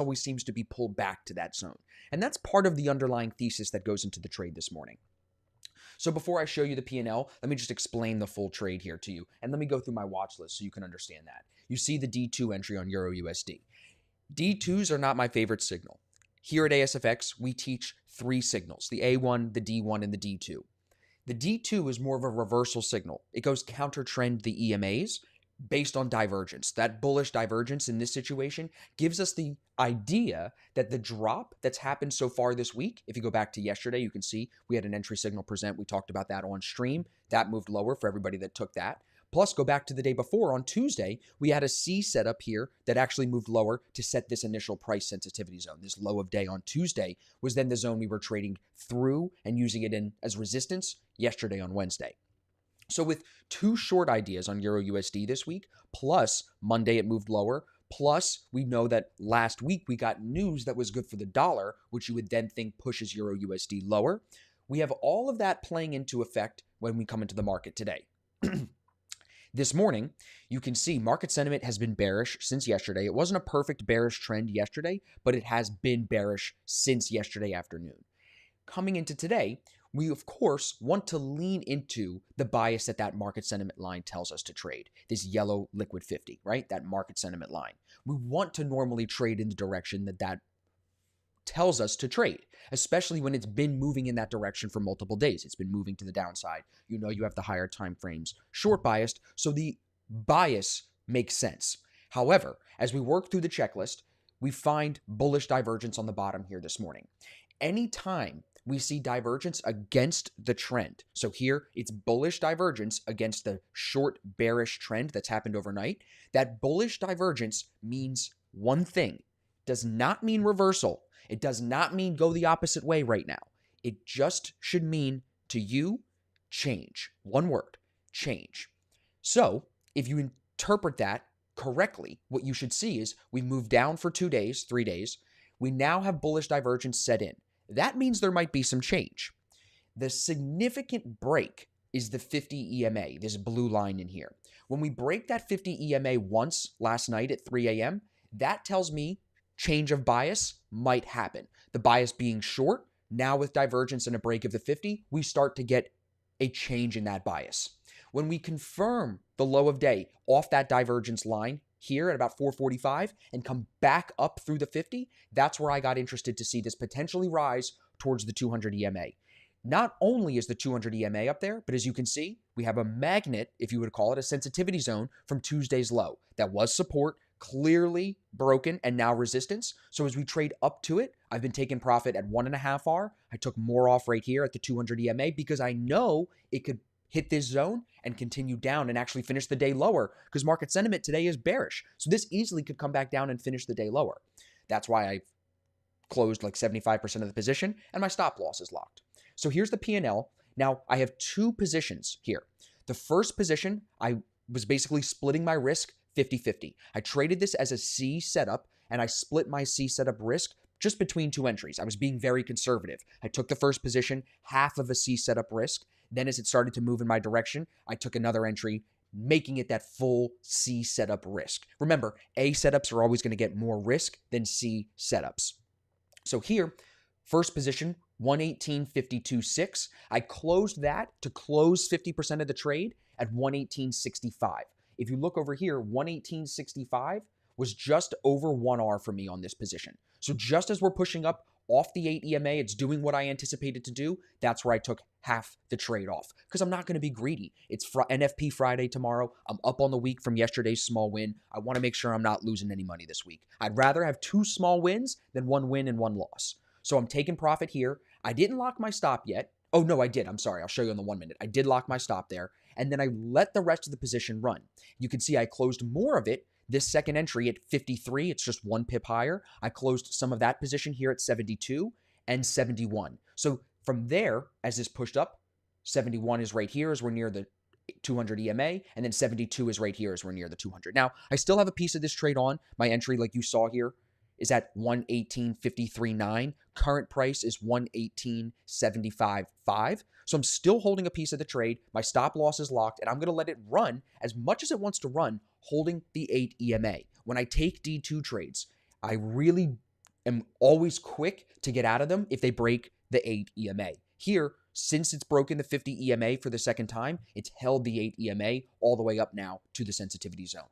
always seems to be pulled back to that zone. And that's part of the underlying thesis that goes into the trade this morning. So before I show you the P&L, let me just explain the full trade here to you. And let me go through my watch list so you can understand that. You see the D2 entry on Euro USD. D2s are not my favorite signal. Here at ASFX, we teach 3 signals, the A1, the D1, and the D2. The D2 is more of a reversal signal. It goes counter trend the EMAs based on divergence. That bullish divergence in this situation gives us the idea that the drop that's happened so far this week, if you go back to yesterday, you can see we had an entry signal present. We talked about that on stream. That moved lower for everybody that took that. Plus, go back to the day before on Tuesday, we had a C setup here that actually moved lower to set this initial price sensitivity zone. This low of day on Tuesday was then the zone we were trading through and using it in as resistance yesterday on Wednesday. So with 2 short ideas on Euro USD this week, plus Monday it moved lower, plus we know that last week we got news that was good for the dollar, which you would then think pushes Euro USD lower. We have all of that playing into effect when we come into the market today. This morning, you can see market sentiment has been bearish since yesterday. It wasn't a perfect bearish trend yesterday, but it has been bearish since yesterday afternoon. Coming into today, we of course want to lean into the bias that market sentiment line tells us to trade. This yellow liquid 50, right? That market sentiment line. We want to normally trade in the direction that tells us to trade, especially when it's been moving in that direction for multiple days. It's been moving to the downside. You know you have the higher time frames, short biased, so the bias makes sense. However, as we work through the checklist, we find bullish divergence on the bottom here this morning. Anytime we see divergence against the trend, so here it's bullish divergence against the short bearish trend that's happened overnight, that bullish divergence means one thing. Does not mean reversal. It does not mean go the opposite way right now. It just should mean to you, change. One word, change. So if you interpret that correctly, what you should see is we move down for 2 days, 3 days. We now have bullish divergence set in. That means there might be some change. The significant break is the 50 EMA, this blue line in here. When we break that 50 EMA once last night at 3 a.m., that tells me change of bias might happen. The bias being short, now with divergence and a break of the 50, we start to get a change in that bias. When we confirm the low of day off that divergence line here at about 445 and come back up through the 50, that's where I got interested to see this potentially rise towards the 200 EMA. Not only is the 200 EMA up there, but as you can see, we have a magnet, if you would call it, a sensitivity zone from Tuesday's low. That was support, clearly broken, and now resistance. So as we trade up to it, I've been taking profit at 1.5 R. I took more off right here at the 200 EMA because I know it could hit this zone and continue down and actually finish the day lower because market sentiment today is bearish. So this easily could come back down and finish the day lower. That's why I closed like 75% of the position and my stop loss is locked. So here's the P&L. Now I have 2 positions here. The first position, I was basically splitting my risk 50-50. I traded this as a C setup and I split my C setup risk just between 2 entries. I was being very conservative. I took the first position, half of a C setup risk. Then as it started to move in my direction, I took another entry, making it that full C setup risk. Remember, A setups are always going to get more risk than C setups. So here, first position, 118.52.6. I closed that to close 50% of the trade at 118.65. If you look over here, 118.65 was just over 1 R for me on this position. So just as we're pushing up off the 8 EMA, it's doing what I anticipated to do. That's where I took half the trade off because I'm not going to be greedy. It's NFP Friday tomorrow. I'm up on the week from yesterday's small win. I want to make sure I'm not losing any money this week. I'd rather have 2 small wins than 1 win and 1 loss. So I'm taking profit here. I didn't lock my stop yet. Oh, no, I did. I'm sorry. I'll show you in the 1 minute. I did lock my stop there. And then I let the rest of the position run. You can see I closed more of it. This second entry at 53, it's just 1 pip higher. I closed some of that position here at 72 and 71. So from there, as this pushed up, 71 is right here as we're near the 200 EMA, and then 72 is right here as we're near the 200. Now, I still have a piece of this trade on. My entry, like you saw here, is at 118.53.9. Current price is 118.75.5. So I'm still holding a piece of the trade. My stop loss is locked, and I'm going to let it run as much as it wants to run, holding the 8 EMA. When I take D2 trades, I really am always quick to get out of them if they break the 8 EMA. Here, since it's broken the 50 EMA for the second time, it's held the 8 EMA all the way up now to the sensitivity zone.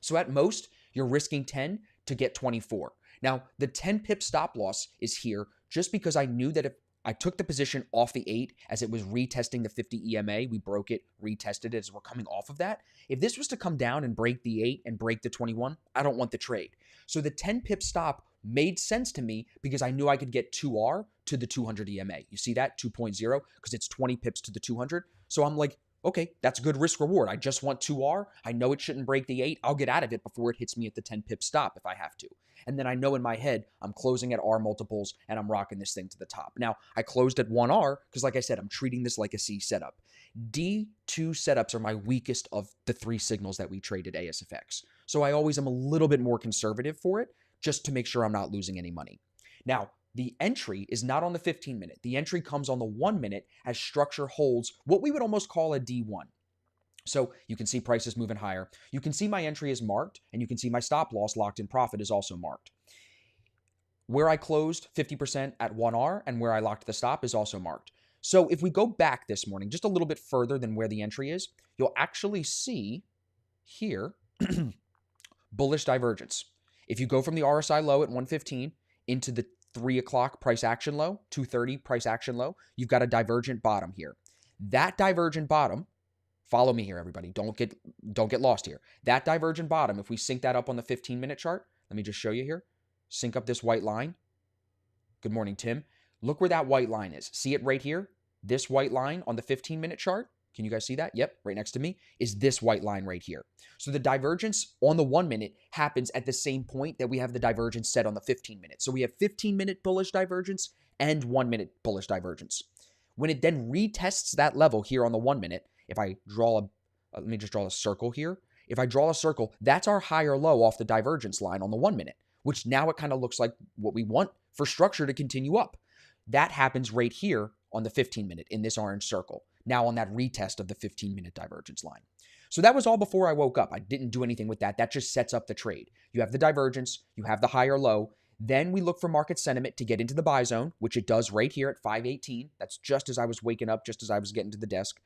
So at most, you're risking 10 to get 24. Now, the 10 pip stop loss is here just because I knew that if I took the position off the 8 as it was retesting the 50 EMA, we broke it, retested it as we're coming off of that. If this was to come down and break the 8 and break the 21, I don't want the trade. So the 10 pip stop made sense to me because I knew I could get 2R to the 200 EMA. You see that? 2.0 because it's 20 pips to the 200. So I'm like, okay, that's good risk reward. I just want 2R. I know it shouldn't break the 8. I'll get out of it before it hits me at the 10 pip stop if I have to. And then I know in my head, I'm closing at R multiples and I'm rocking this thing to the top. Now, I closed at 1R because like I said, I'm treating this like a C setup. D2 setups are my weakest of the 3 signals that we trade at ASFX. So I always am a little bit more conservative for it just to make sure I'm not losing any money. Now, the entry is not on the 15-minute. The entry comes on the 1-minute as structure holds what we would almost call a D1. So you can see prices moving higher. You can see my entry is marked, and you can see my stop loss locked in profit is also marked. Where I closed 50% at 1R and where I locked the stop is also marked. So if we go back this morning just a little bit further than where the entry is, you'll actually see here bullish divergence. If you go from the RSI low at 115 into the 3 o'clock price action low, 230 price action low, you've got a divergent bottom here. That divergent bottom, follow me here, everybody. Don't get lost here. That divergent bottom, if we sync that up on the 15-minute chart, let me just show you here. Sync up this white line. Good morning, Tim. Look where that white line is. See it right here? This white line on the 15-minute chart. Can you guys see that? Yep, right next to me is this white line right here. So the divergence on the 1-minute happens at the same point that we have the divergence set on the 15-minute. So we have 15-minute bullish divergence and 1-minute bullish divergence. When it then retests that level here on the 1-minute, if I draw let me just draw a circle here. If I draw a circle, that's our high or low off the divergence line on the 1-minute, which now it kind of looks like what we want for structure to continue up. That happens right here on the 15-minute in this orange circle. Now on that retest of the 15-minute divergence line. So that was all before I woke up. I didn't do anything with that. That just sets up the trade. You have the divergence, you have the high or low. Then we look for market sentiment to get into the buy zone, which it does right here at 518. That's just as I was waking up, just as I was getting to the desk.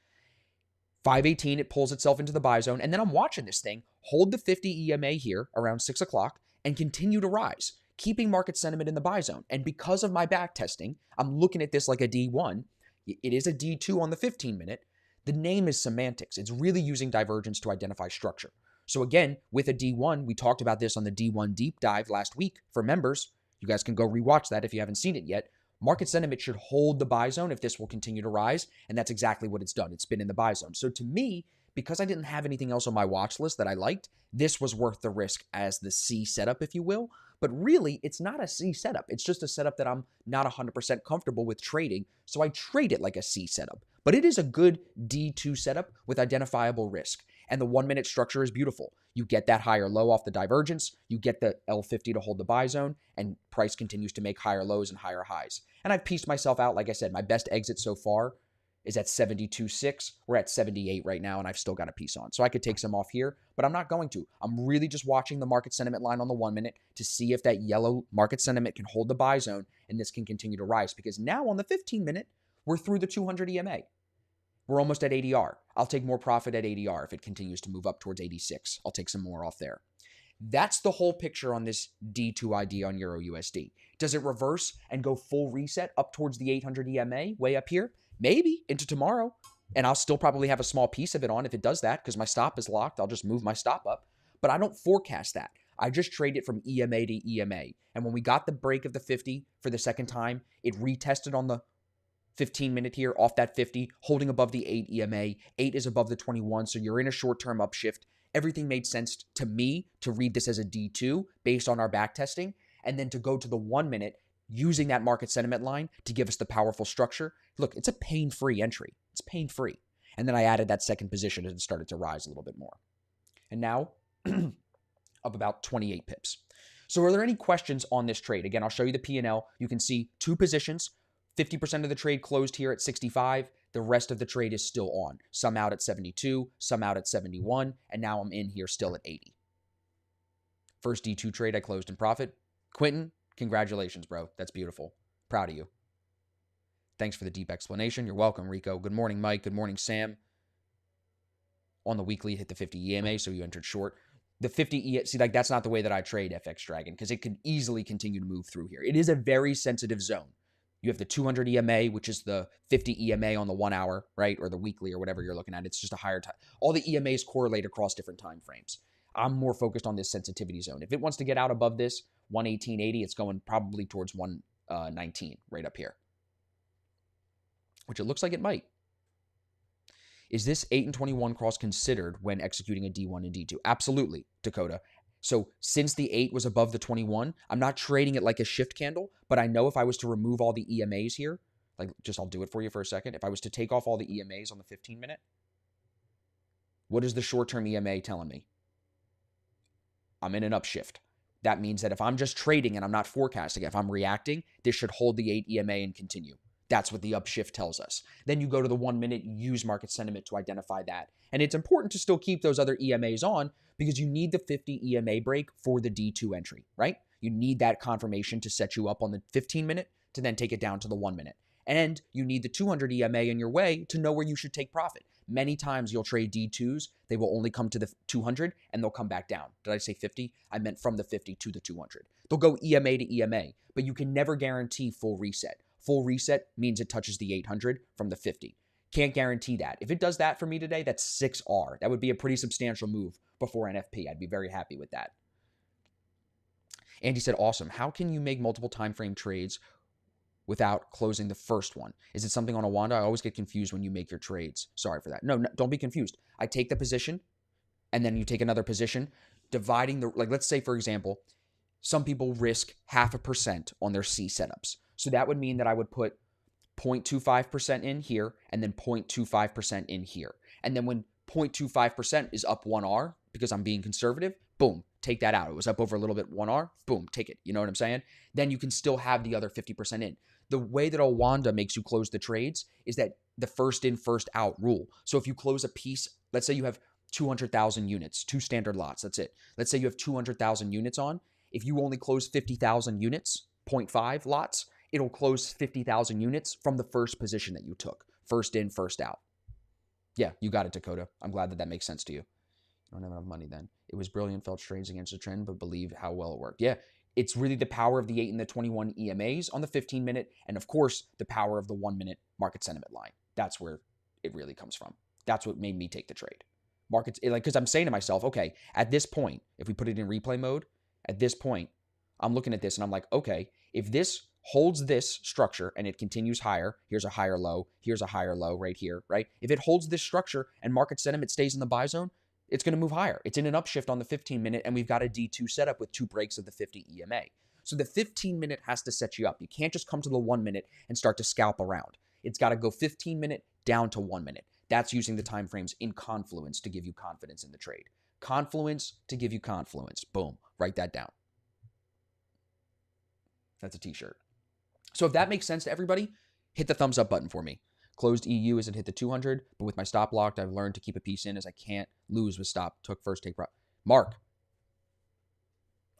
518, it pulls itself into the buy zone. And then I'm watching this thing hold the 50 EMA here around 6 o'clock and continue to rise, keeping market sentiment in the buy zone. And because of my back testing, I'm looking at this like a D1. It is a D2 on the 15-minute. The name is semantics. It's really using divergence to identify structure. So again, with a D1, we talked about this on the D1 deep dive last week for members. You guys can go rewatch that if you haven't seen it yet. Market sentiment should hold the buy zone if this will continue to rise, and that's exactly what it's done. It's been in the buy zone. So to me, because I didn't have anything else on my watch list that I liked, this was worth the risk as the C setup, if you will. But really, it's not a C setup. It's just a setup that I'm not 100% comfortable with trading, so I trade it like a C setup. But it is a good D2 setup with identifiable risk. And the 1-minute structure is beautiful. You get that higher low off the divergence, you get the L50 to hold the buy zone, and price continues to make higher lows and higher highs. And I've pieced myself out, like I said, my best exit so far is at 72.6. We're at 78 right now, and I've still got a piece on. So I could take some off here, but I'm not going to. I'm really just watching the market sentiment line on the 1-minute to see if that yellow market sentiment can hold the buy zone, and this can continue to rise. Because now on the 15-minute, we're through the 200 EMA. We're almost at ADR. I'll take more profit at ADR if it continues to move up towards 86. I'll take some more off there. That's the whole picture on this D2 ID on Euro USD. Does it reverse and go full reset up towards the 800 EMA way up here? Maybe into tomorrow. And I'll still probably have a small piece of it on if it does that because my stop is locked. I'll just move my stop up. But I don't forecast that. I just trade it from EMA to EMA. And when we got the break of the 50 for the second time, it retested on the 15-minute here off that 50, holding above the 8 EMA. 8 is above the 21, so you're in a short-term upshift. Everything made sense to me to read this as a D2 based on our back testing, and then to go to the 1-minute using that market sentiment line to give us the powerful structure. Look, it's a pain-free entry. It's pain-free. And then I added that second position and it started to rise a little bit more. And now, up about 28 pips. So are there any questions on this trade? Again, I'll show you the P&L. You can see 2 positions. 50% of the trade closed here at 65. The rest of the trade is still on. Some out at 72, some out at 71, and now I'm in here still at 80. First D2 trade I closed in profit. Quentin, Congratulations, bro. That's beautiful. Proud of you. Thanks for the deep explanation. You're welcome, Rico. Good morning, Mike. Good morning, Sam. On the weekly, hit the 50 EMA, so you entered short. The 50 see, like that's not the way that I trade FX Dragon because it could easily continue to move through here. It is a very sensitive zone. You have the 200 EMA, which is the 50 EMA on the 1 hour, right? Or the weekly or whatever you're looking at. It's just a higher time. All the EMAs correlate across different time frames. I'm more focused on this sensitivity zone. If it wants to get out above this 118.80, it's going probably towards 119 right up here, which it looks like it might. Is this 8 and 21 cross considered when executing a D1 and D2? Absolutely, Dakota. So since the 8 was above the 21, I'm not trading it like a shift candle, but I know if I was to remove all the EMAs here, like just I'll do it for you for a second. If I was to take off all the EMAs on the 15 minute, what is the short-term EMA telling me? I'm in an upshift. That means that if I'm just trading and I'm not forecasting, if I'm reacting, this should hold the 8 EMA and continue. That's what the upshift tells us. Then you go to the 1 minute, you use market sentiment to identify that. And it's important to still keep those other EMAs on because you need the 50 EMA break for the D2 entry, right? You need that confirmation to set you up on the 15 minute to then take it down to the 1 minute. And you need the 200 EMA in your way to know where you should take profit. Many times you'll trade D2s. They will only come to the 200 and they'll come back down. Did I say 50? I meant from the 50 to the 200. They'll go EMA to EMA, but you can never guarantee full reset. Full reset means it touches the 800 from the 50. Can't guarantee that. If it does that for me today, that's 6R. That would be a pretty substantial move before NFP. I'd be very happy with that. Andy said, awesome. How can you make multiple time frame trades without closing the first one? Is it something on a Wanda? I always get confused when you make your trades. Sorry for that. No, don't be confused. I take the position and then you take another position, dividing the, like let's say for example, some people risk 0.5% on their C setups. So that would mean that I would put 0.25% in here and then 0.25% in here. And then when 0.25% is up 1R, because I'm being conservative, boom, take that out. It was up over a little bit 1R, boom, take it. You know what I'm saying? Then you can still have the other 50% in. The way that Owanda makes you close the trades is that the first in, first out rule. So if you close a piece, let's say you have 200,000 units, 2 standard lots, that's it. Let's say you have 200,000 units on. If you only close 50,000 units, 0.5 lots, it'll close 50,000 units from the first position that you took. First in, first out. Yeah, you got it, Dakota. I'm glad that that makes sense to you. You don't have enough money then. It was brilliant, felt trades against the trend, but believe how well it worked. Yeah, it's really the power of the 8 and the 21 EMAs on the 15 minute, and of course, the power of the 1 minute market sentiment line. That's where it really comes from. That's what made me take the trade. Markets, because I'm saying to myself, okay, at this point, if we put it in replay mode, at this point, I'm looking at this and I'm like, okay, if this holds this structure and it continues higher, here's a higher low right here, right? If it holds this structure and market sentiment stays in the buy zone, it's going to move higher. It's in an upshift on the 15 minute and we've got a D2 setup with 2 breaks of the 50 EMA. So the 15 minute has to set you up. You can't just come to the 1 minute and start to scalp around. It's got to go 15 minute down to 1 minute. That's using the time frames in confluence to give you confidence in the trade. Confluence to give you confluence. Boom. Write that down. That's a t-shirt. So if that makes sense to everybody, hit the thumbs up button for me. Closed EU as it hit the 200, but with my stop locked, I've learned to keep a piece in as I can't lose with stop. Took first take. Mark,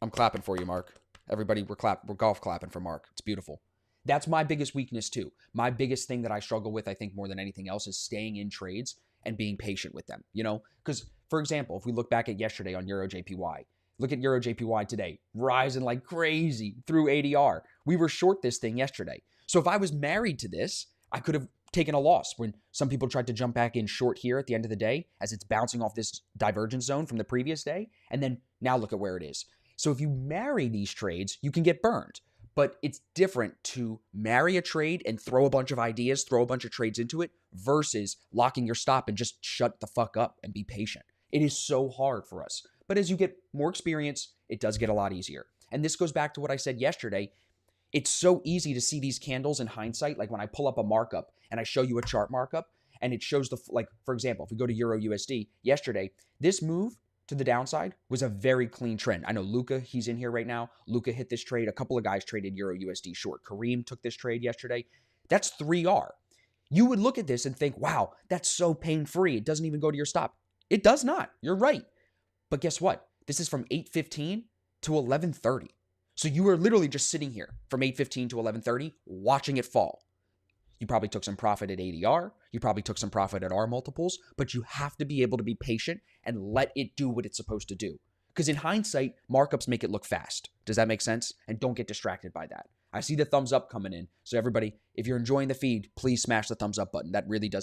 I'm clapping for you, Mark. Everybody, we're golf clapping for Mark. It's beautiful. That's my biggest weakness too. My biggest thing that I struggle with, I think more than anything else, is staying in trades and being patient with them. You know, because for example, if we look back at yesterday on Euro JPY, look at Euro JPY today, rising like crazy through ADR. We were short this thing yesterday. So if I was married to this, I could have taken a loss when some people tried to jump back in short here at the end of the day as it's bouncing off this divergence zone from the previous day. And then now look at where it is. So if you marry these trades, you can get burned. But it's different to marry a trade and throw a bunch of ideas, throw a bunch of trades into it versus locking your stop and just shut the fuck up and be patient. It is so hard for us. But as you get more experience, it does get a lot easier. And this goes back to what I said yesterday. It's so easy to see these candles in hindsight. Like when I pull up a markup and I show you a chart markup and it shows the, like, for example, if we go to Euro USD yesterday, this move to the downside was a very clean trend. I know Luca, he's in here right now. Luca hit this trade. A couple of guys traded Euro USD short. Kareem took this trade yesterday. That's 3R. You would look at this and think, wow, that's so pain-free. It doesn't even go to your stop. It does not. You're right. But guess what? This is from 8:15 to 11:30. So you were literally just sitting here from 8:15 to 11:30 watching it fall. You probably took some profit at ADR. You probably took some profit at R multiples, but you have to be able to be patient and let it do what it's supposed to do. Because in hindsight, markups make it look fast. Does that make sense? And don't get distracted by that. I see the thumbs up coming in. So everybody, if you're enjoying the feed, please smash the thumbs up button. That really does help.